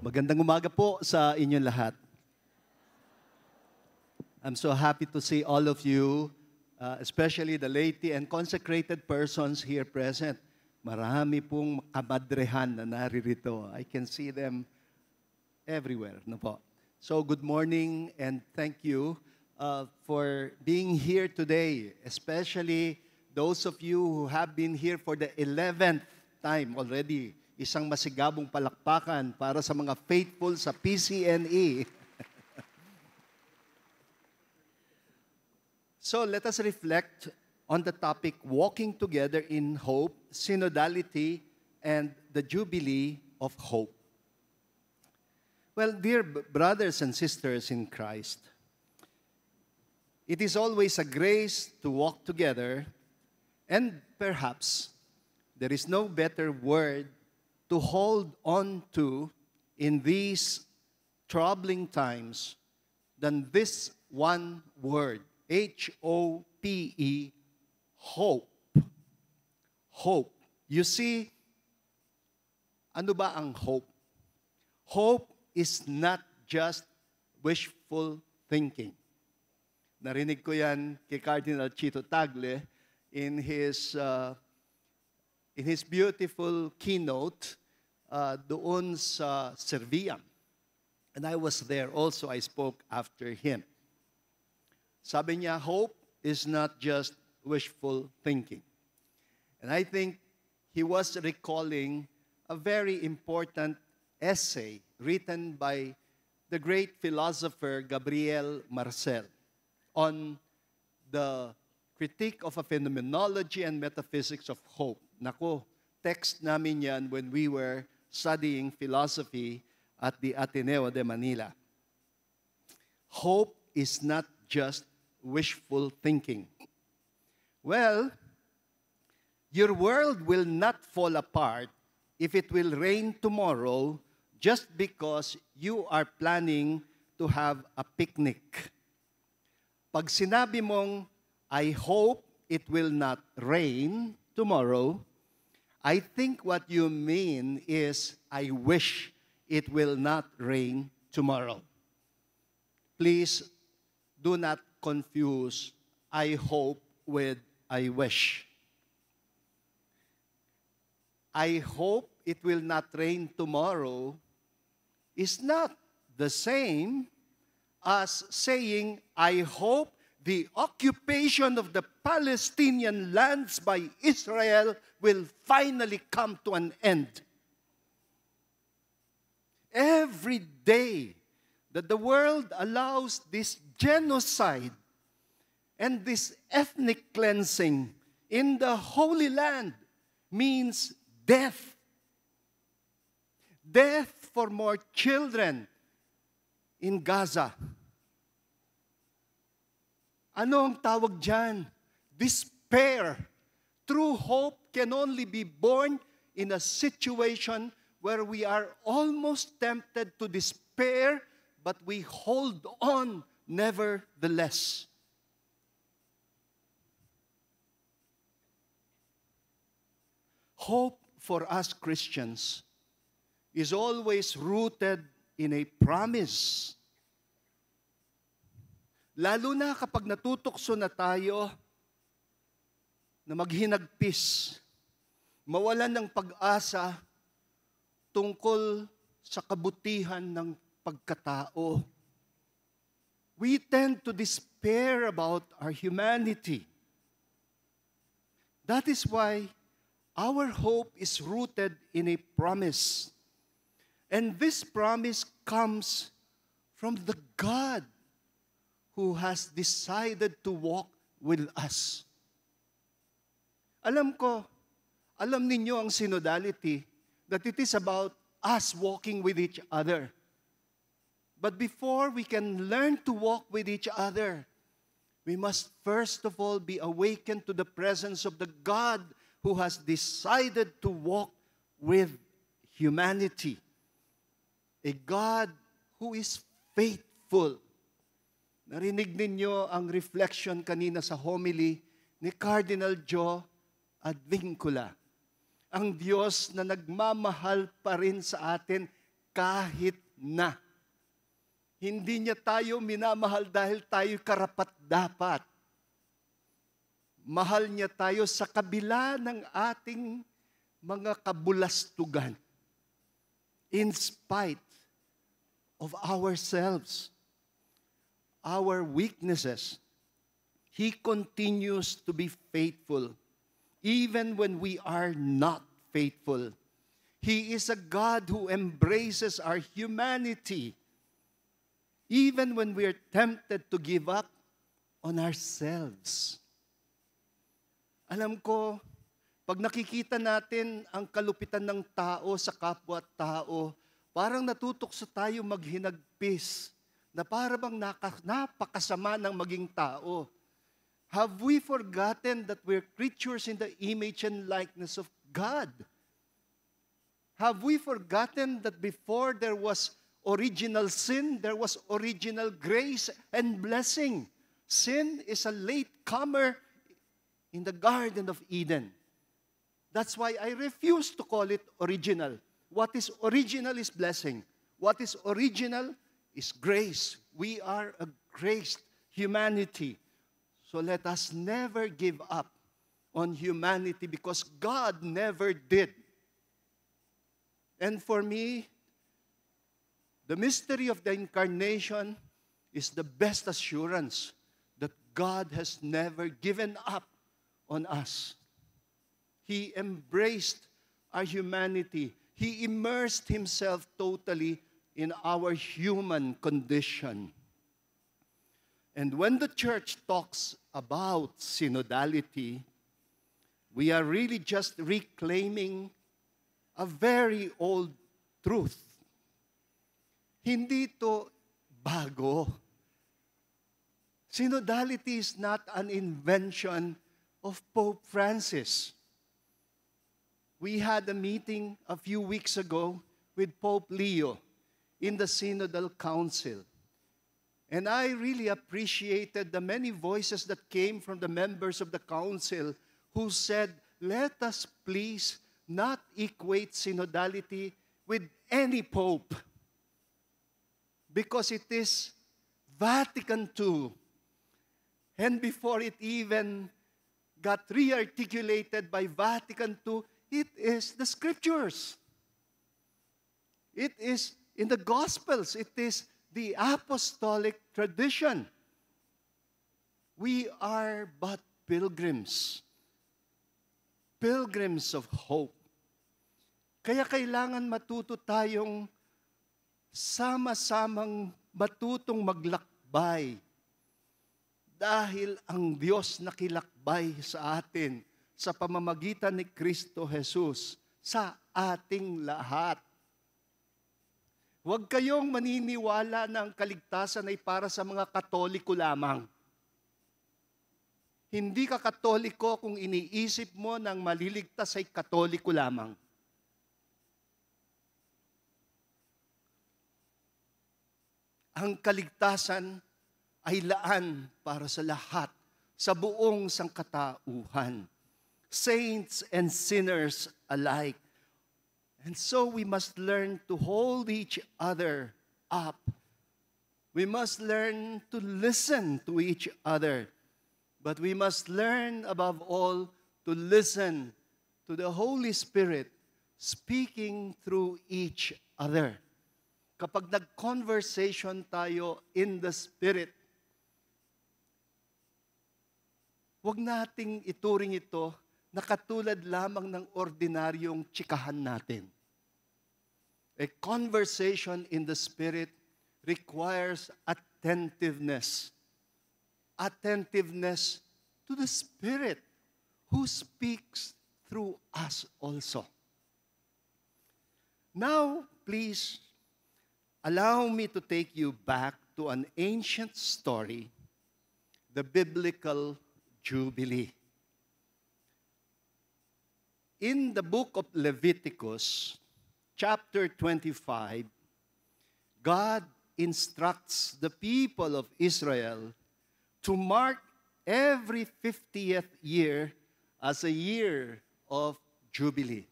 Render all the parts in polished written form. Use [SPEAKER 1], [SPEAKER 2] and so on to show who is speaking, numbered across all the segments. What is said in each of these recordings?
[SPEAKER 1] Magandang umaga po sa inyong lahat. I'm so happy to see all of you, especially the laity and consecrated persons here present. Marami pong kamadrehan na naririto. I can see them everywhere. No po? So good morning and thank you for being here today, especially those of you who have been here for the 11th time already. Isang masigabong palakpakan para sa mga faithful sa PCNE. So let us reflect on the topic, walking together in hope, synodality, and the Jubilee of Hope. Well, dear brothers and sisters in Christ, it is always a grace to walk together, and perhaps there is no better word to hold on to in these troubling times than this one word, H-O-P-E, hope. Hope. You see, ano ba ang hope? Hope is not just wishful thinking. Narinig ko yan kay Cardinal Chito Tagle in his beautiful keynote doon sa Serviam. And I was there also, I spoke after him. Sabi niya, hope is not just wishful thinking. And I think he was recalling a very important essay written by the great philosopher Gabriel Marcel on the critique of a phenomenology and metaphysics of hope. Nako, text namin yan when we were studying philosophy at the Ateneo de Manila. Hope is not just wishful thinking. Well, your world will not fall apart if it will rain tomorrow just because you are planning to have a picnic. Pag sinabi mong, I hope it will not rain tomorrow, I think what you mean is, I wish it will not rain tomorrow. Please do not confuse I hope with I wish. I hope it will not rain tomorrow is not the same as saying I hope the occupation of the Palestinian lands by Israel will finally come to an end. Every day that the world allows this genocide and this ethnic cleansing in the Holy Land means death. Death for more children in Gaza. Ano ang tawag dyan? Despair. True hope can only be born in a situation where we are almost tempted to despair, but we hold on nevertheless. Hope for us Christians is always rooted in a promise. Lalo na kapag natutokso na tayo na maghinagpis, mawalan ng pag-asa tungkol sa kabutihan ng pagkatao. We tend to despair about our humanity. That is why our hope is rooted in a promise. And this promise comes from the God who has decided to walk with us. Alam ninyo ang synodality, that it is about us walking with each other. But before we can learn to walk with each other, we must first of all be awakened to the presence of the God who has decided to walk with humanity. A God who is faithful. Narinig ninyo ang reflection kanina sa homily ni Cardinal Joe Advincula. Ang Diyos na nagmamahal pa rin sa atin kahit na. Hindi niya tayo minamahal dahil tayo karapat-dapat. Mahal niya tayo sa kabila ng ating mga kabulastugan. In spite of ourselves, our weaknesses, He continues to be faithful, even when we are not faithful. He is a God who embraces our humanity, even when we are tempted to give up on ourselves. Alam ko, pag nakikita natin ang kalupitan ng tao sa kapwa-tao, parang natutokso tayo maghinagpis na para bang napakasama ng maging tao. Have we forgotten that we're creatures in the image and likeness of God? Have we forgotten that before there was original sin, there was original grace and blessing? Sin is a latecomer in the Garden of Eden. That's why I refuse to call it original. What is original is blessing. What is original is grace. We are a graced humanity. So let us never give up on humanity because God never did. And for me, the mystery of the incarnation is the best assurance that God has never given up on us. He embraced our humanity. He immersed Himself totally in our human condition. And when the church talks about synodality, we are really just reclaiming a very old truth. Hindi ito bago. Synodality is not an invention of Pope Francis. We had a meeting a few weeks ago with Pope Leo in the Synodal Council. And I really appreciated the many voices that came from the members of the council who said, let us please not equate synodality with any pope because it is Vatican II. And before it even got re-articulated by Vatican II, it is the Scriptures. It is in the Gospels. It is the apostolic tradition. We are but pilgrims. Pilgrims of hope. Kaya kailangan matuto tayong sama-samang matutong maglakbay. Dahil ang Diyos nakilakbay sa atin sa pamamagitan ni Kristo Jesus sa ating lahat. Huwag kayong maniniwala na ang kaligtasan ay para sa mga Katoliko lamang. Hindi ka Katoliko kung iniisip mo nang maliligtas ay Katoliko lamang. Ang kaligtasan ay laan para sa lahat, sa buong sangkatauhan, saints and sinners alike. And so we must learn to hold each other up. We must learn to listen to each other. But we must learn above all to listen to the Holy Spirit speaking through each other. Kapag nag-conversation tayo in the Spirit, huwag nating ituring ito na katulad lamang ng ordinaryong tsikahan natin. A conversation in the Spirit requires attentiveness. Attentiveness to the Spirit who speaks through us also. Now, please, allow me to take you back to an ancient story, the biblical Jubilee. In the book of Leviticus, chapter 25, God instructs the people of Israel to mark every 50th year as a year of Jubilee.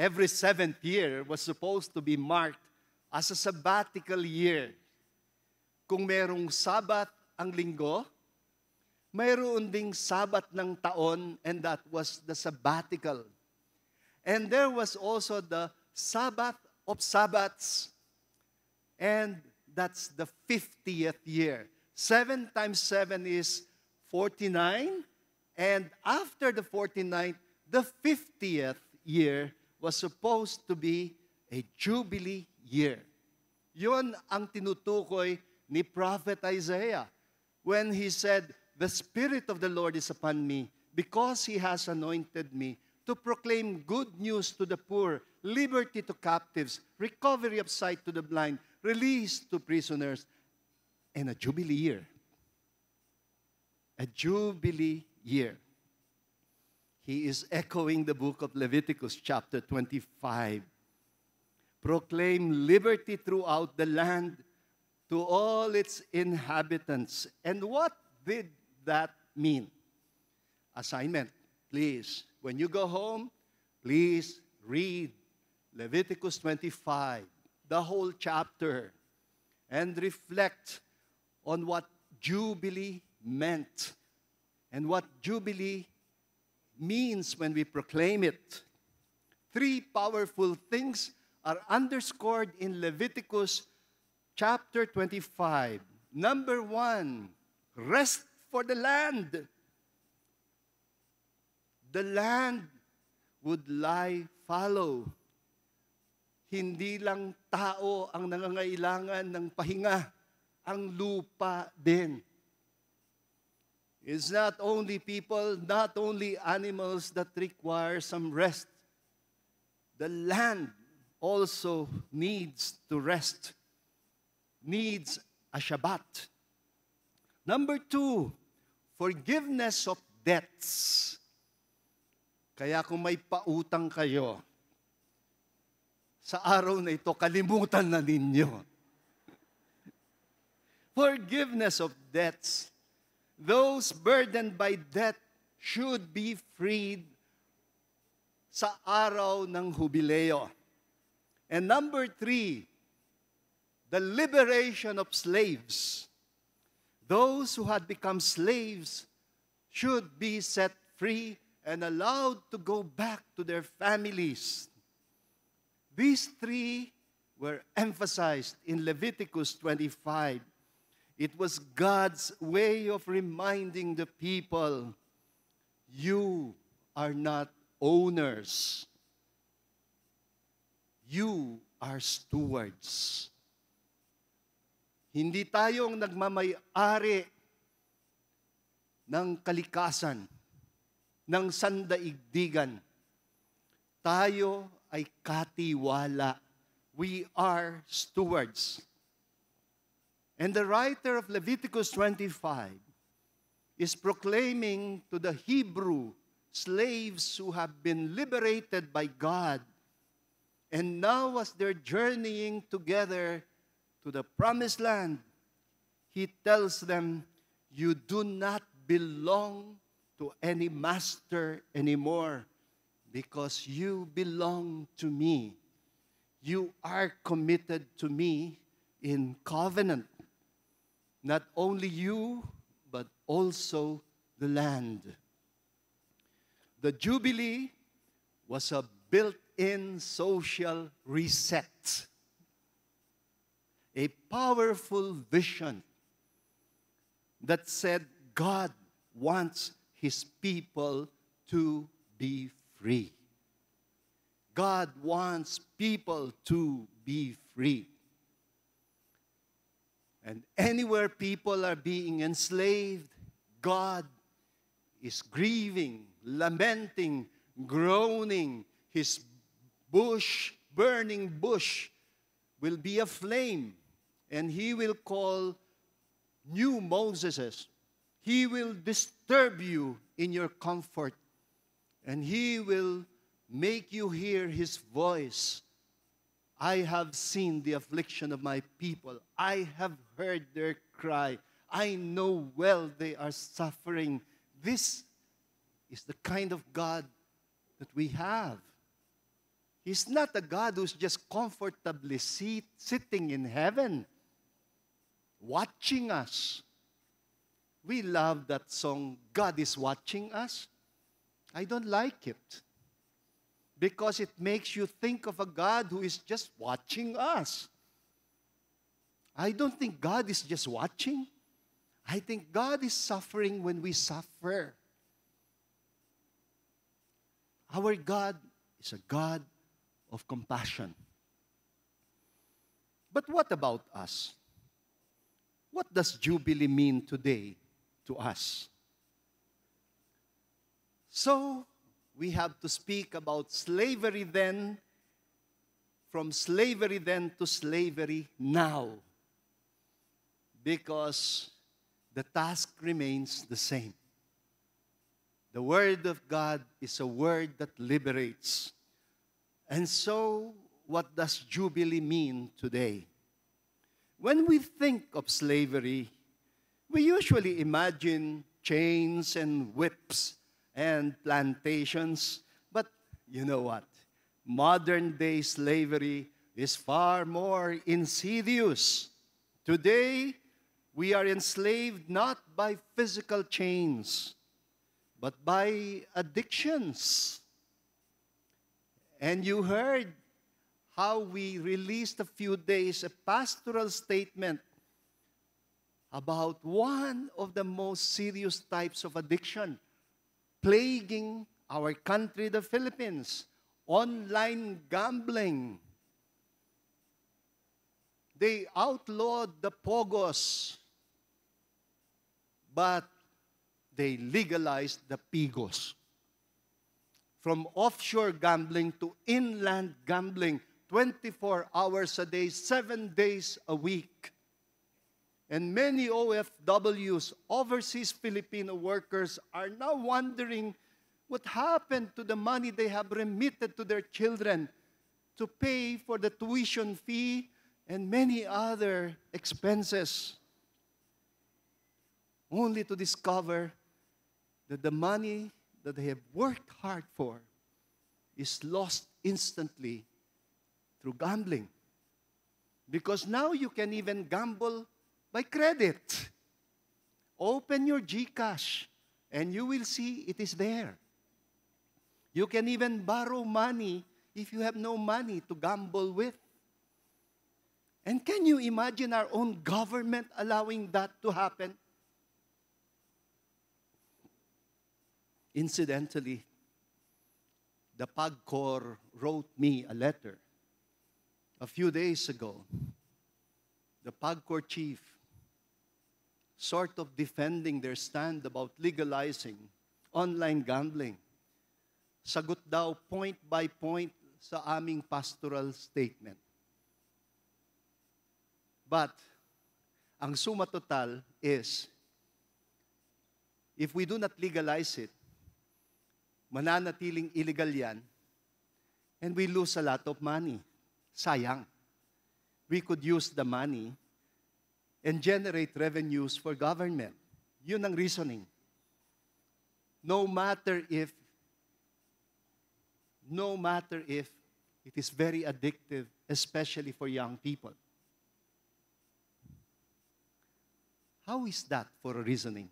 [SPEAKER 1] every seventh year was supposed to be marked as a sabbatical year. Kung merong Sabat ang linggo, mayroon ding Sabat ng taon, and that was the sabbatical. And there was also the Sabbath of Sabbats, and that's the 50th year. 7 times 7 is 49, and after the 49th, the 50th year was supposed to be a Jubilee year. Yun ang tinutukoy ni Prophet Isaiah when he said, "The Spirit of the Lord is upon me, because He has anointed me to proclaim good news to the poor, liberty to captives, recovery of sight to the blind, release to prisoners, and a Jubilee year." A Jubilee year. He is echoing the book of Leviticus chapter 25. Proclaim liberty throughout the land to all its inhabitants. And what did that mean? Assignment, please. When you go home, please read Leviticus 25, the whole chapter, and reflect on what Jubilee meant and what Jubilee means when we proclaim it. 3 powerful things are underscored in Leviticus chapter 25. Number 1, rest for the land. The land would lie fallow. Hindi lang tao ang nangangailangan ng pahinga, ang lupa din. It's not only people, not only animals that require some rest. The land also needs to rest, needs a Shabbat. Number 2, forgiveness of debts. Kaya kung may pautang kayo, sa araw na ito, kalimutan na ninyo. Forgiveness of debts. Those burdened by debt should be freed sa araw ng Hubileo. And number 3, the liberation of slaves. Those who had become slaves should be set free and allowed to go back to their families. These 3 were emphasized in Leviticus 25. It was God's way of reminding the people, you are not owners. You are stewards. Hindi tayong nagmamay-ari ng kalikasan, ng sandaigdigan. Tayo ay katiwala. We are stewards. And the writer of Leviticus 25 is proclaiming to the Hebrew slaves who have been liberated by God, and now as they're journeying together to the promised land, he tells them, you do not belong to any master anymore, because you belong to me. You are committed to me in covenant. Not only you, but also the land. The Jubilee was a built-in social reset. A powerful vision that said God wants His people to be free. God wants people to be free. And anywhere people are being enslaved, God is grieving, lamenting, groaning. His burning bush, will be aflame, and He will call new Moseses. He will disturb you in your comfort, and He will make you hear His voice. I have seen the affliction of my people. I have heard their cry. I know well they are suffering. This is the kind of God that we have. He's not a God who's just comfortably sitting in heaven, watching us. We love that song, God is watching us. I don't like it because it makes you think of a God who is just watching us. I don't think God is just watching. I think God is suffering when we suffer. Our God is a God of compassion. But what about us? What does Jubilee mean today to us? So, we have to speak about slavery then, from slavery then to slavery now. Because the task remains the same. The Word of God is a word that liberates. And so, what does Jubilee mean today? When we think of slavery, we usually imagine chains and whips and plantations. But you know what? Modern day slavery is far more insidious. Today, we are enslaved not by physical chains, but by addictions. And you heard how we released a few days a pastoral statement about one of the most serious types of addiction plaguing our country, the Philippines, online gambling. They outlawed the pogos, but they legalized the pigos. From offshore gambling to inland gambling, 24 hours a day, 7 days a week. And many OFWs, overseas Filipino workers, are now wondering what happened to the money they have remitted to their children to pay for the tuition fee and many other expenses, only to discover that the money that they have worked hard for is lost instantly through gambling. Because now you can even gamble by credit. Open your GCash and you will see it is there. You can even borrow money if you have no money to gamble with. And can you imagine our own government allowing that to happen? Incidentally, the PAGCOR wrote me a letter a few days ago. The PAGCOR chief, sort of defending their stand about legalizing online gambling. Sagot daw point by point sa aming pastoral statement. But, ang suma total is, if we do not legalize it, mananatiling illegal yan, and we lose a lot of money. Sayang. We could use the money and generate revenues for government. Yun ang reasoning. No matter if it is very addictive, especially for young people. How is that for a reasoning?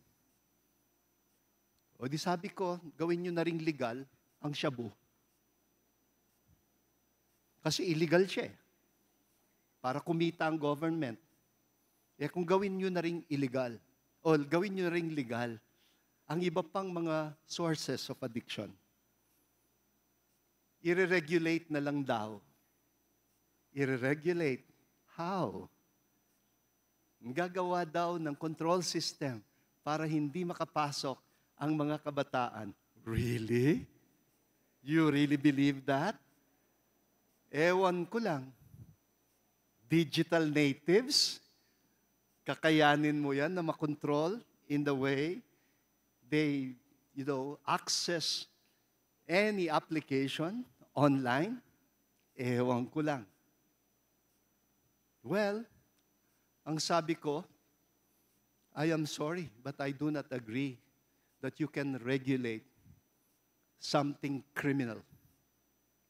[SPEAKER 1] O di sabi ko, gawin nyo na ring legal ang shabu. Kasi illegal siya eh. Para kumita ang government. Eh kung gawin nyo na ring illegal, o gawin nyo na ring legal, ang iba pang mga sources of addiction, i-regulate na lang daw. I-regulate. How? Gagawa daw ng control system para hindi makapasok ang mga kabataan. Really? You really believe that? Ewan ko lang. Digital natives? Kakayanin mo yan na makontrol in the way they, access any application online? Ewan ko lang. Well, ang sabi ko, I am sorry, but I do not agree that you can regulate something criminal.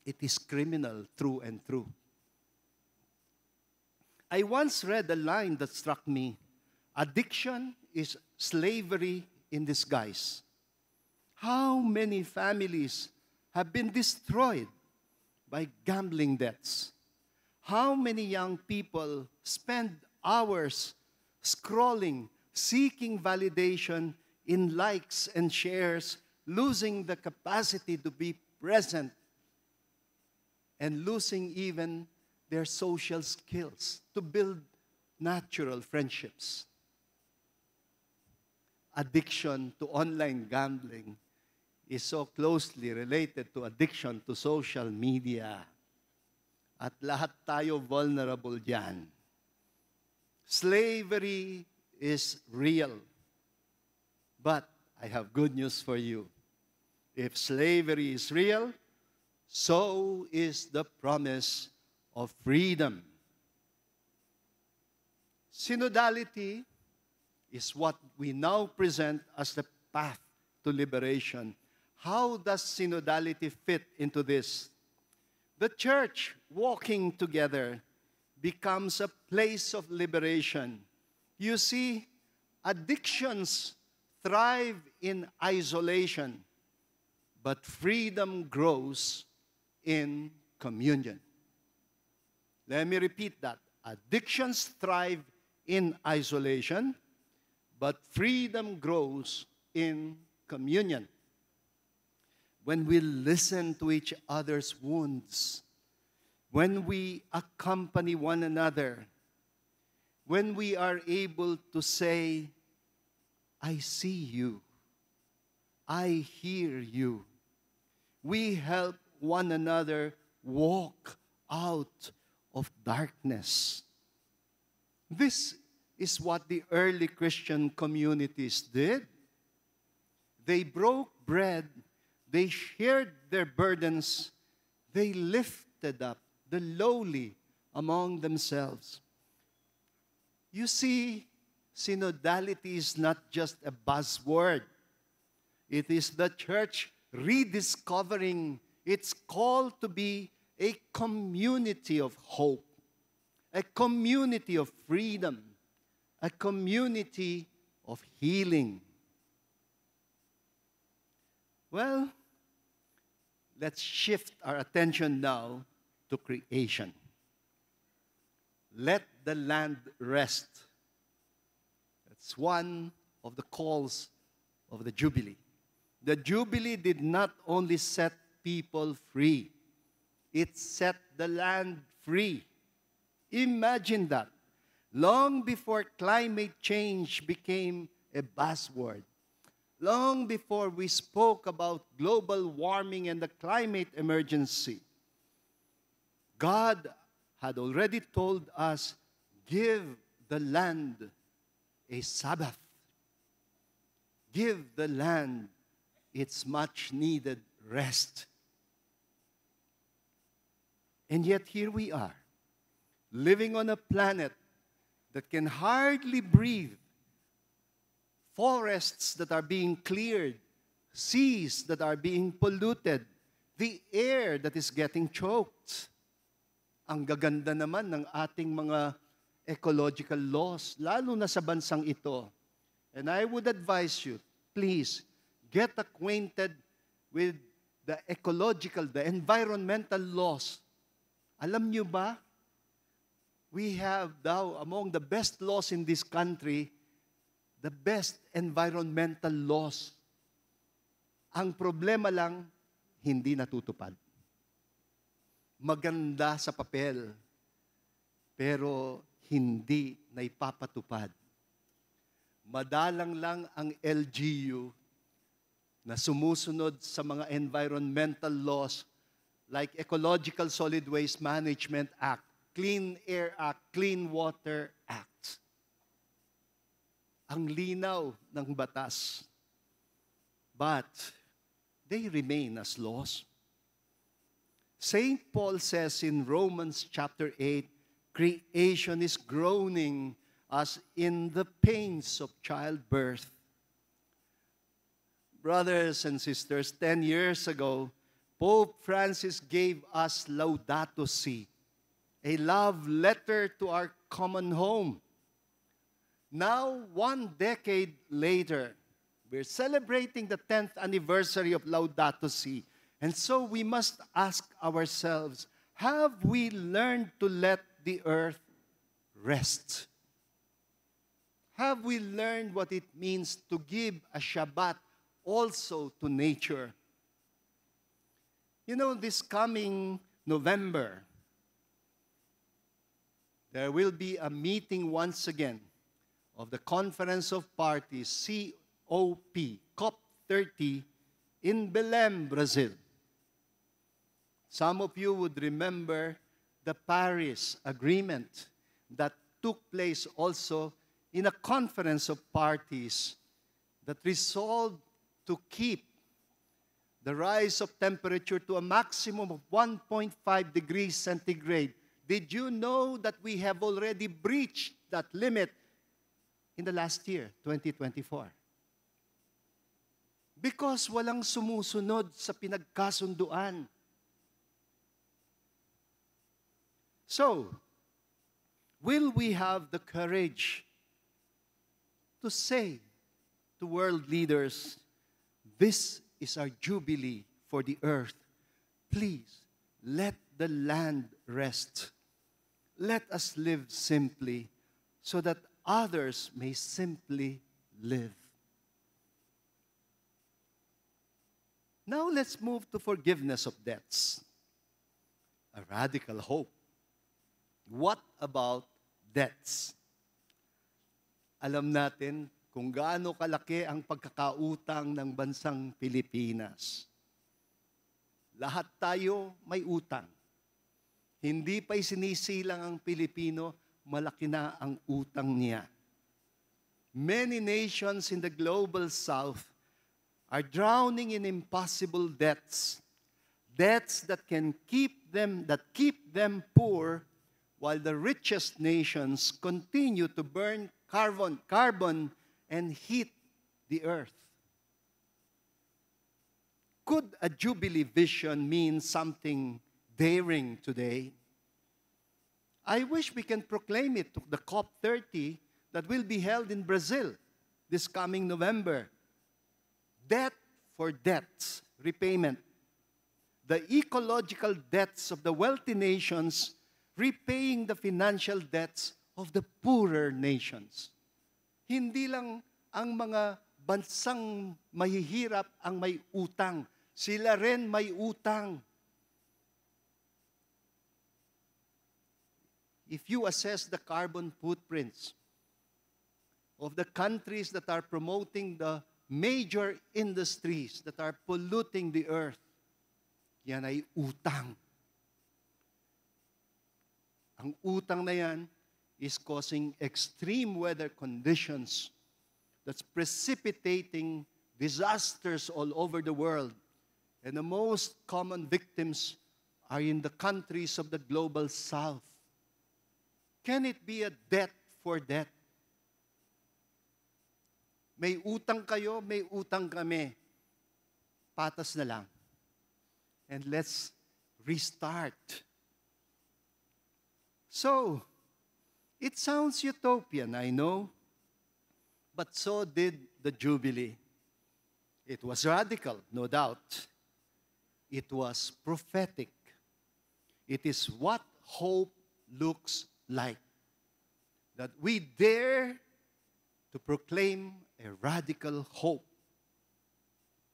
[SPEAKER 1] it is criminal through and through. I once read a line that struck me. Addiction is slavery in disguise. How many families have been destroyed by gambling debts? How many young people spend hours scrolling, seeking validation in likes and shares, losing the capacity to be present and losing even their social skills to build natural friendships. Addiction to online gambling is so closely related to addiction to social media. At lahat tayo vulnerable diyan. Slavery is real. But I have good news for you. If slavery is real, so is the promise of freedom. Synodality is what we now present as the path to liberation. How does synodality fit into this? The church walking together becomes a place of liberation. You see, addictions thrive in isolation, but freedom grows in communion. Let me repeat that. Addictions thrive in isolation, but freedom grows in communion. When we listen to each other's wounds, when we accompany one another, when we are able to say, I see you, I hear you, we help one another walk out of darkness. This is what the early Christian communities did. They broke bread, they shared their burdens, they lifted up the lowly among themselves. You see, synodality is not just a buzzword. It is the church rediscovering its call to be a community of hope, a community of freedom, a community of healing. Well, let's shift our attention now to creation. Let the land rest. That's one of the calls of the Jubilee. The Jubilee did not only set people free, it set the land free. Imagine that. Long before climate change became a buzzword, long before we spoke about global warming and the climate emergency, God had already told us, give the land a Sabbath. Give the land its much-needed rest. And yet here we are, living on a planet that can hardly breathe, forests that are being cleared, seas that are being polluted, the air that is getting choked. Ang gaganda naman ng ating mga ecological laws, lalo na sa bansang ito. And I would advise you, please, get acquainted with the ecological, the environmental laws. Alam nyo ba, we have now among the best laws in this country, the best environmental laws. Ang problema lang, hindi natutupad. Maganda sa papel, pero hindi naipapatupad. Madalang lang ang LGU na sumusunod sa mga environmental laws like Ecological Solid Waste Management Act, Clean Air Act, Clean Water Act. Ang linaw ng batas. But they remain as laws. St. Paul says in Romans chapter 8, creation is groaning as in the pains of childbirth. Brothers and sisters, 10 years ago, Pope Francis gave us Laudato Si, a love letter to our common home. Now, 1 decade later, we're celebrating the 10th anniversary of Laudato Si. And so we must ask ourselves, have we learned to let the earth rest? Have we learned what it means to give a Shabbat also to nature? You know, this coming November, there will be a meeting once again of the Conference of Parties, COP30, in Belém, Brazil. Some of you would remember the Paris Agreement that took place also in a conference of parties that resolved to keep the rise of temperature to a maximum of 1.5 degrees centigrade. Did you know that we have already breached that limit in the last year, 2024? Because walang sumusunod sa pinagkasunduan. So, will we have the courage to say to world leaders, this is our jubilee for the earth. Please, let the land rest. Let us live simply so that others may simply live. Now let's move to forgiveness of debts. A radical hope. What about debts? Alam natin kung gaano kalaki ang pagkakautang ng bansang Pilipinas. Lahat tayo may utang. Hindi pa isinisilang ang Pilipino, malaki na ang utang niya. Many nations in the global south are drowning in impossible debts. Debts that keep them poor, while the richest nations continue to burn carbon and heat the earth. Could a Jubilee vision mean something daring today? I wish we can proclaim it to the COP30 that will be held in Brazil this coming November. Debt for debts, repayment. The ecological debts of the wealthy nations repaying the financial debts of the poorer nations. Hindi lang ang mga bansang mahihirap ang may utang. Sila rin may utang. If you assess the carbon footprints of the countries that are promoting the major industries that are polluting the earth, yan ay utang. Ang utang na yan is causing extreme weather conditions that's precipitating disasters all over the world. And the most common victims are in the countries of the global south. Can it be a debt for debt? May utang kayo, may utang kami. Patas na lang. And let's restart. So, it sounds utopian, I know, but so did the Jubilee. It was radical, no doubt. It was prophetic. It is what hope looks like. That we dare to proclaim a radical hope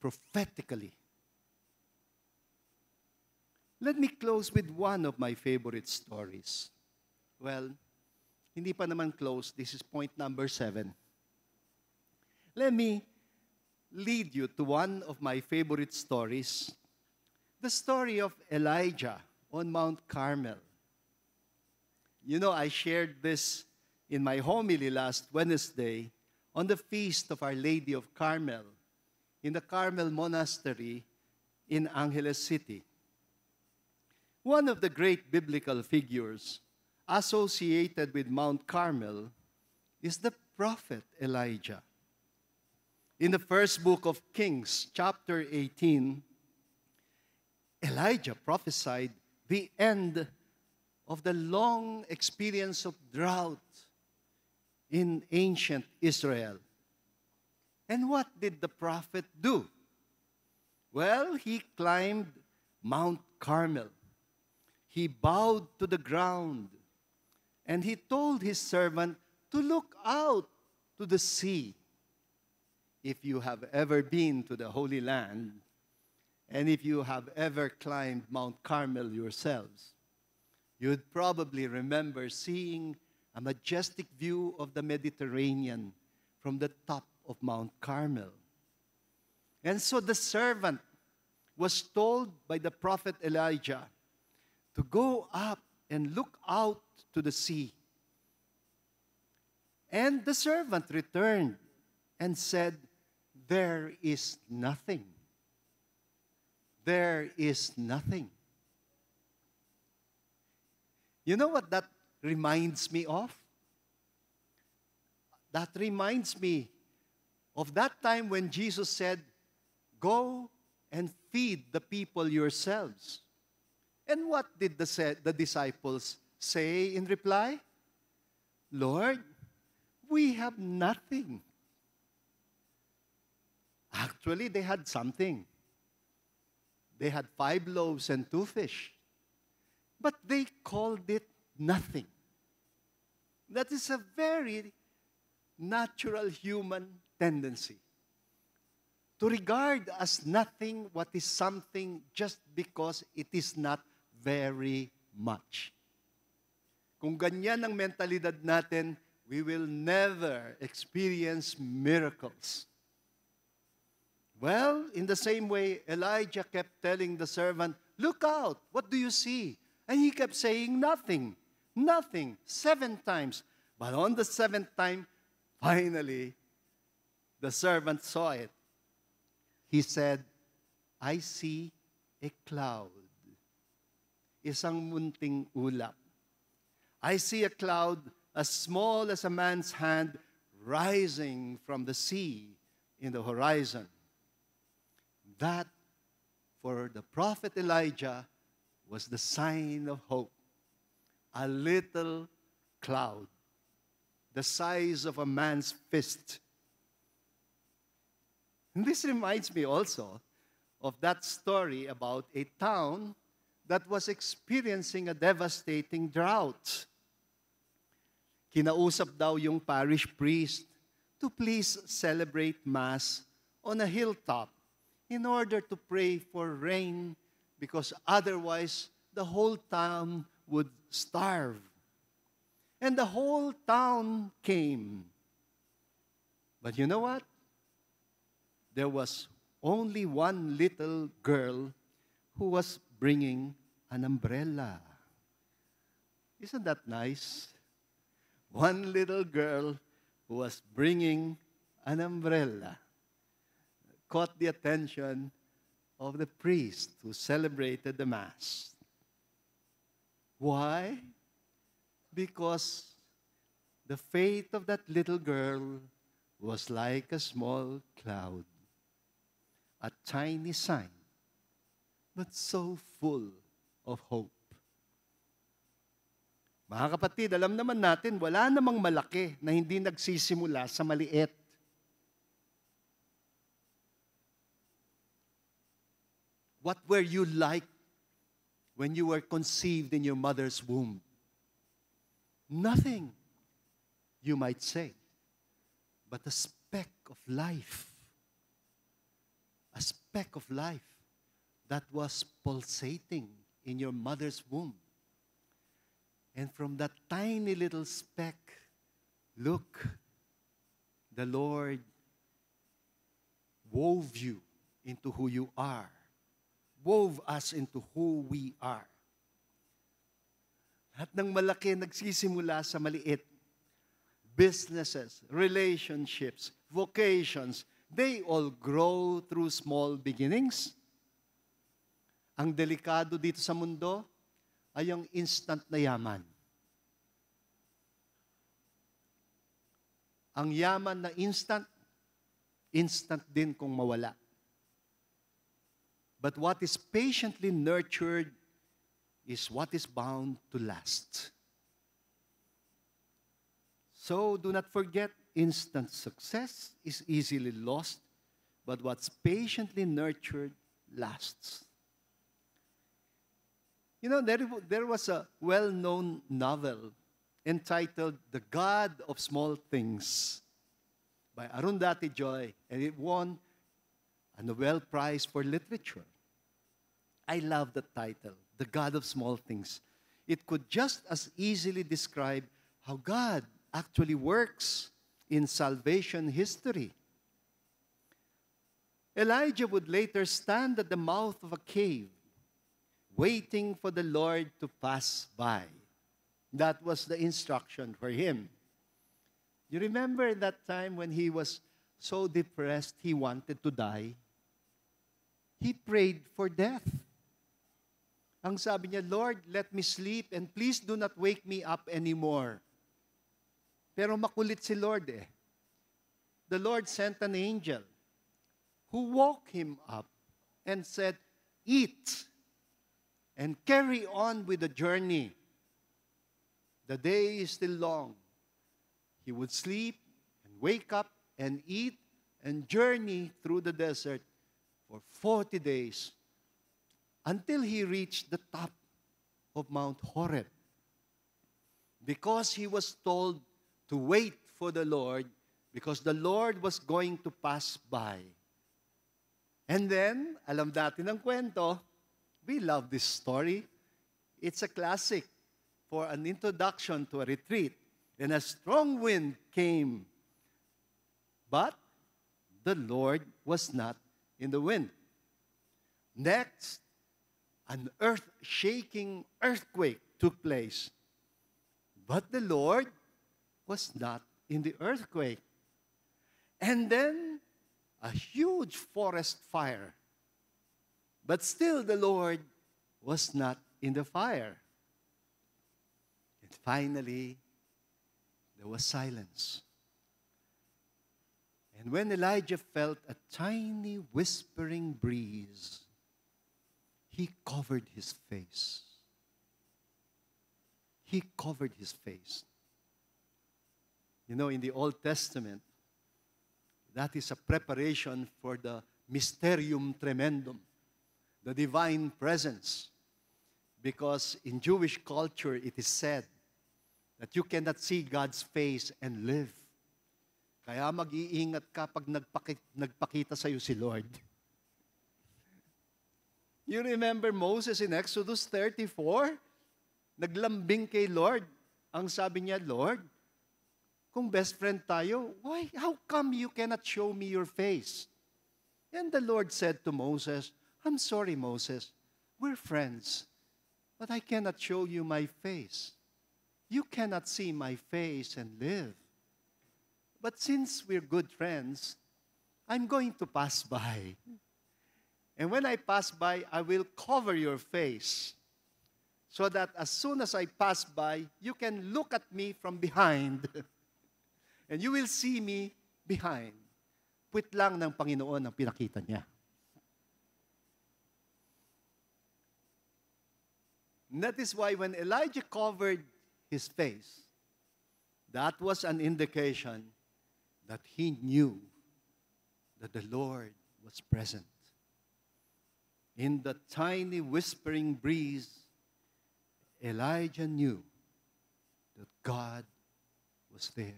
[SPEAKER 1] prophetically. Let me close with one of my favorite stories. Well, hindi pa naman close. This is point number 7. Let me lead you to one of my favorite stories. The story of Elijah on Mount Carmel. You know, I shared this in my homily last Wednesday on the feast of Our Lady of Carmel in the Carmel Monastery in Angeles City. One of the great biblical figures associated with Mount Carmel is the prophet Elijah. In the first book of Kings, chapter 18, Elijah prophesied the end of the long experience of drought in ancient Israel. And what did the prophet do? Well, he climbed Mount Carmel. He bowed to the ground, and he told his servant to look out to the sea. If you have ever been to the Holy Land, and if you have ever climbed Mount Carmel yourselves, you'd probably remember seeing a majestic view of the Mediterranean from the top of Mount Carmel. And so the servant was told by the prophet Elijah to go up and look out to the sea. And the servant returned and said, "There is nothing. There is nothing." You know what that reminds me of? That reminds me of that time when Jesus said, "Go and feed the people yourselves." And what did the disciples say in reply? "Lord, we have nothing." Actually, they had something. They had 5 loaves and 2 fish. But they called it nothing. That is a very natural human tendency, to regard as nothing what is something just because it is not very much. Kung ganyan ang mentalidad natin, we will never experience miracles. Well, in the same way, Elijah kept telling the servant, "Look out, what do you see?" And he kept saying, "Nothing, nothing," 7 times. But on the 7th time, finally, the servant saw it. He said, "I see a cloud." Isang munting ulap. I see a cloud as small as a man's hand rising from the sea in the horizon. That, for the prophet Elijah, was the sign of hope. A little cloud, the size of a man's fist. And this reminds me also of that story about a town that was experiencing a devastating drought. Kinausap daw yung parish priest to please celebrate Mass on a hilltop in order to pray for rain, because otherwise the whole town would starve. And the whole town came. But you know what? There was only one little girl who was bringing an umbrella. Isn't that nice? One little girl who was bringing an umbrella caught the attention of the priest who celebrated the Mass. Why? Because the faith of that little girl was like a small cloud, a tiny sign, but so full of hope. Mga kapatid, alam naman natin, wala namang malaki na hindi nagsisimula sa maliit. What were you like when you were conceived in your mother's womb? Nothing, you might say, but a speck of life. A speck of life that was pulsating in your mother's womb. And from that tiny little speck, look, the Lord wove you into who you are. Wove us into who we are. Lahat ng malaki nagsisimula sa maliit. Businesses, relationships, vocations, they all grow through small beginnings. Ang delikado dito sa mundo ay ang instant na yaman. Ang yaman na instant, instant din kung mawala. But what is patiently nurtured is what is bound to last. So do not forget, instant success is easily lost, but what's patiently nurtured lasts. You know, there was a well-known novel entitled The God of Small Things by Arundhati Joy, and it won a Nobel Prize for Literature. I love the title, The God of Small Things. It could just as easily describe how God actually works in salvation history. Elijah would later stand at the mouth of a cave, waiting for the Lord to pass by. That was the instruction for him. You remember that time when he was so depressed he wanted to die? He prayed for death. Ang sabi niya, Lord, let me sleep and please do not wake me up anymore. Pero makulit si Lord eh. The Lord sent an angel who woke him up and said, eat and carry on with the journey. The day is still long. He would sleep and wake up and eat and journey through the desert for 40 days until he reached the top of Mount Horeb. Because he was told to wait for the Lord, because the Lord was going to pass by. And then, alam natin ang kwento, we love this story. It's a classic for an introduction to a retreat. And a strong wind came, but the Lord was not in the wind. Next, an earth-shaking earthquake took place, but the Lord was not in the earthquake. And then, a huge forest fire, but still the Lord was not in the fire. And finally, there was silence. And when Elijah felt a tiny whispering breeze, he covered his face. He covered his face. You know, in the Old Testament, that is a preparation for the Mysterium Tremendum, the divine presence. Because in Jewish culture, it is said that you cannot see God's face and live. Kaya mag-iingat ka pag nagpakita sa'yo si Lord. You remember Moses in Exodus 34? Naglambing kay Lord. Ang sabi niya, Lord, kung best friend tayo, why? How come you cannot show me your face? And the Lord said to Moses, I'm sorry, Moses, we're friends, but I cannot show you my face. You cannot see my face and live. But since we're good friends, I'm going to pass by. And when I pass by, I will cover your face so that as soon as I pass by, you can look at me from behind. And you will see me behind. Puwit lang ng Panginoon ang pinakita niya. And that is why when Elijah covered his face, that was an indication that he knew that the Lord was present. In the tiny whispering breeze, Elijah knew that God was there.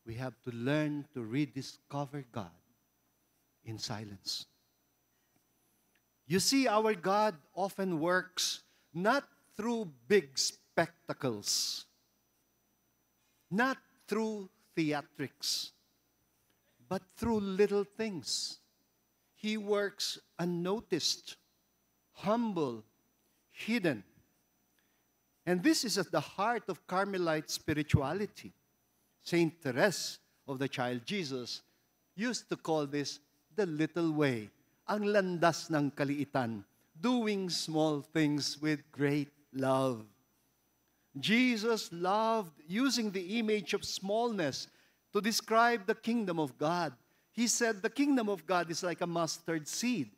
[SPEAKER 1] We have to learn to rediscover God in silence. You see, our God often works not through big spectacles, not through theatrics, but through little things. He works unnoticed, humble, hidden. And this is at the heart of Carmelite spirituality. Saint Therese of the Child Jesus used to call this the little way, ang landas ng kaliitan, doing small things with great love. Jesus loved using the image of smallness to describe the kingdom of God. He said the kingdom of God is like a mustard seed,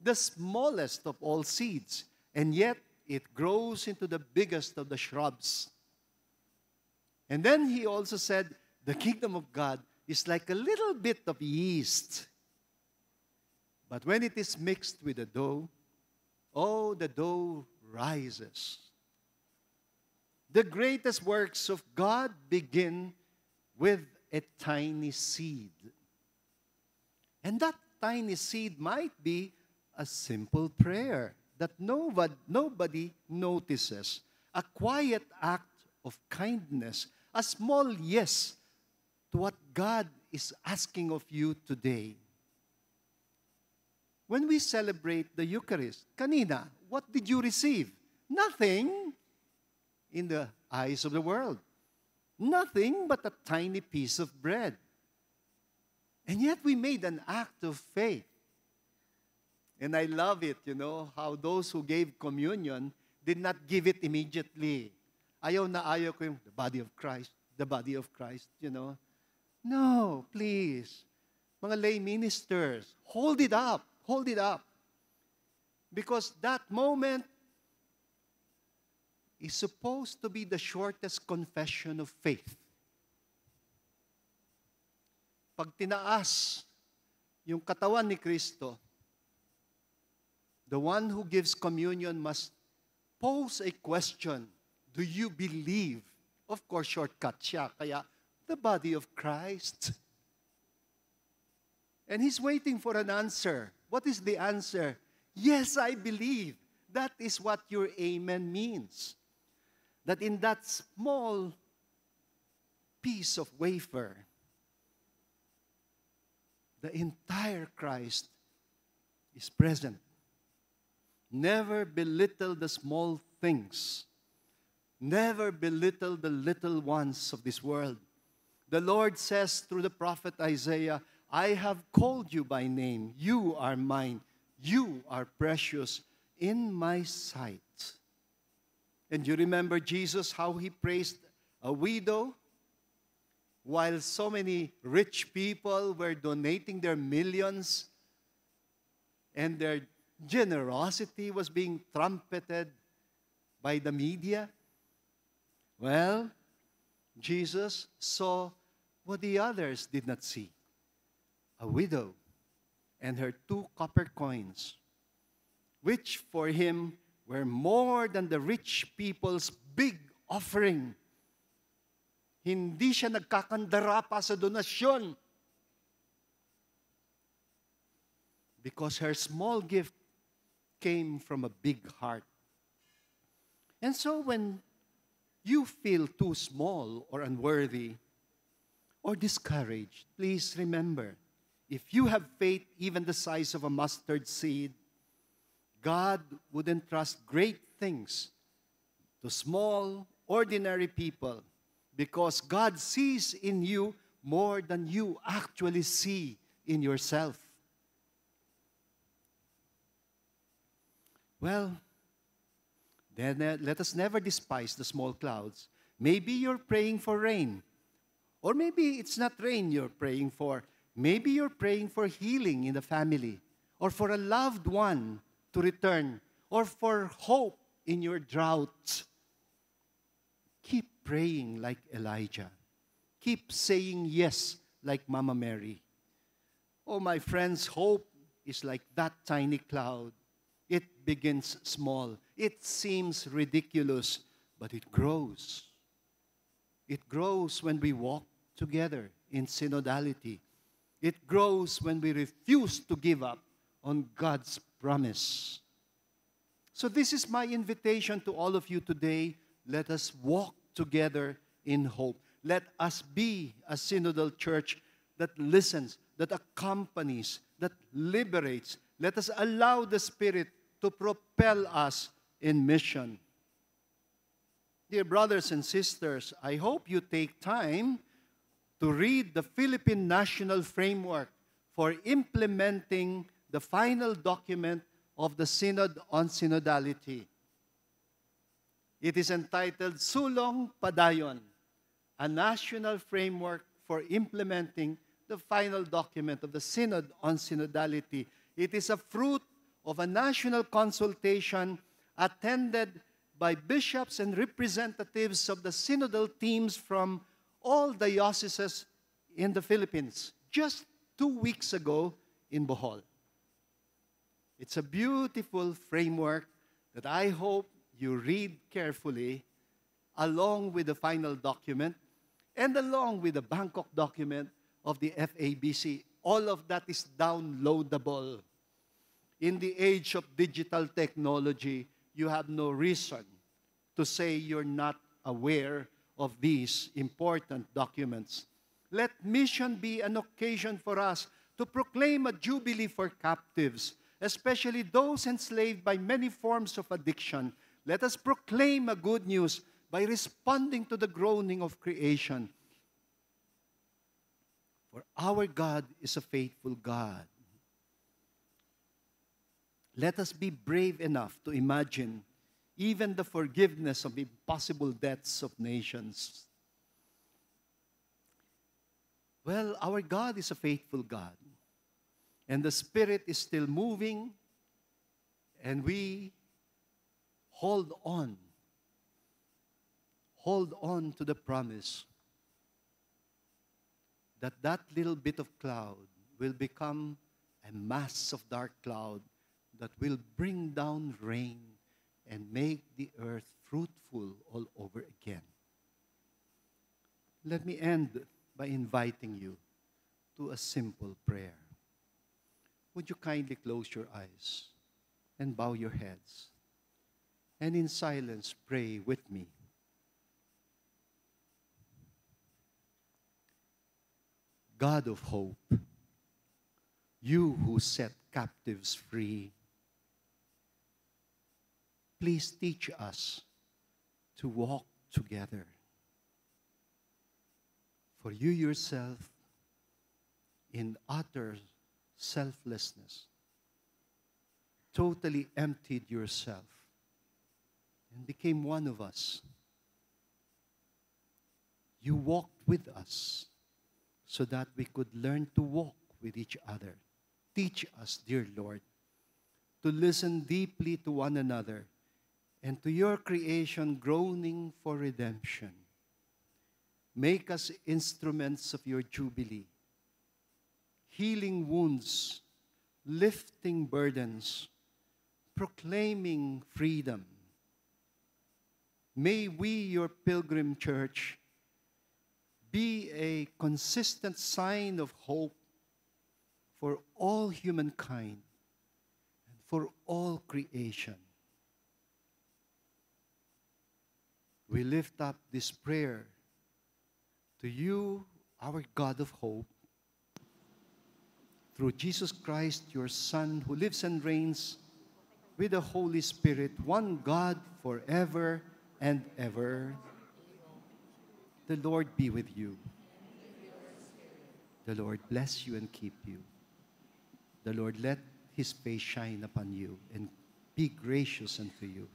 [SPEAKER 1] the smallest of all seeds, and yet it grows into the biggest of the shrubs. And then he also said, the kingdom of God is like a little bit of yeast. But when it is mixed with the dough, oh, the dough rises. The greatest works of God begin with a tiny seed. And that tiny seed might be a simple prayer that nobody notices, a quiet act of kindness, a small yes to what God is asking of you today. When we celebrate the Eucharist, kanina, what did you receive? Nothing in the eyes of the world. Nothing but a tiny piece of bread. And yet we made an act of faith. And I love it, how those who gave communion did not give it immediately. Ayaw na ayaw ko yung the body of Christ, No, please. Mga lay ministers, hold it up. Because that moment is supposed to be the shortest confession of faith. Pag tinaas yung katawan ni Kristo, the one who gives communion must pose a question. Do you believe? Of course, shortcut siya. Kaya, the body of Christ. And he's waiting for an answer. What is the answer? Yes, I believe. That is what your amen means. That in that small piece of wafer, the entire Christ is present. Never belittle the small things. Never belittle the little ones of this world. The Lord says through the prophet Isaiah, I have called you by name. You are mine. You are precious in my sight. And you remember Jesus, how he praised a widow while so many rich people were donating their millions and their generosity was being trumpeted by the media. Well, Jesus saw what the others did not see. A widow and her 2 copper coins, which for him were more than the rich people's big offering. Hindi siya nagkakandara pa sa donasyon. Because her small gift came from a big heart. And so when you feel too small or unworthy or discouraged, please remember, if you have faith even the size of a mustard seed, God would entrust great things to small, ordinary people because God sees in you more than you actually see in yourself. Well, then let us never despise the small clouds. Maybe you're praying for rain. Or maybe it's not rain you're praying for. Maybe you're praying for healing in the family. Or for a loved one to return. Or for hope in your drought. Keep praying like Elijah. Keep saying yes like Mama Mary. Oh, my friends, hope is like that tiny cloud. It begins small. It seems ridiculous, but it grows. It grows when we walk together in synodality. It grows when we refuse to give up on God's promise. So this is my invitation to all of you today. Let us walk together in hope. Let us be a synodal church that listens, that accompanies, that liberates. Let us allow the Spirit to propel us in mission. Dear brothers and sisters, I hope you take time to read the Philippine National Framework for implementing the final document of the Synod on Synodality. It is entitled Sulong Padayon, a national framework for implementing the final document of the Synod on Synodality. It is a fruit of a national consultation attended by bishops and representatives of the synodal teams from all dioceses in the Philippines, just 2 weeks ago in Bohol. It's a beautiful framework that I hope you read carefully along with the final document and along with the Bangkok document of the FABC. All of that is downloadable. In the age of digital technology, you have no reason to say you're not aware of these important documents. Let mission be an occasion for us to proclaim a jubilee for captives, especially those enslaved by many forms of addiction. Let us proclaim a good news by responding to the groaning of creation. For our God is a faithful God. Let us be brave enough to imagine even the forgiveness of impossible debts of nations. Well, our God is a faithful God. And the Spirit is still moving, and we hold on. Hold on to the promise that that little bit of cloud will become a mass of dark cloud that will bring down rain and make the earth fruitful all over again. Let me end by inviting you to a simple prayer. Would you kindly close your eyes and bow your heads, and in silence pray with me? God of hope, you who set captives free, please teach us to walk together. For you yourself, in utter selflessness, totally emptied yourself and became one of us. You walked with us so that we could learn to walk with each other. Teach us, dear Lord, to listen deeply to one another and to your creation groaning for redemption. Make us instruments of your jubilee, healing wounds, lifting burdens, proclaiming freedom. May we, your pilgrim church, be a consistent sign of hope for all humankind and for all creation. We lift up this prayer to you, our God of hope, through Jesus Christ, your Son, who lives and reigns with the Holy Spirit, one God forever and ever. The Lord be with you. The Lord bless you and keep you. The Lord let his face shine upon you and be gracious unto you.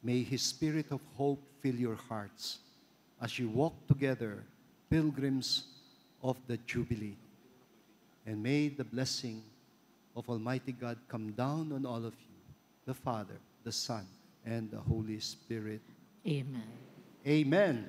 [SPEAKER 1] May his spirit of hope fill your hearts as you walk together, pilgrims of the Jubilee. And may the blessing of Almighty God come down on all of you, the Father, the Son, and the Holy Spirit.
[SPEAKER 2] Amen.
[SPEAKER 1] Amen.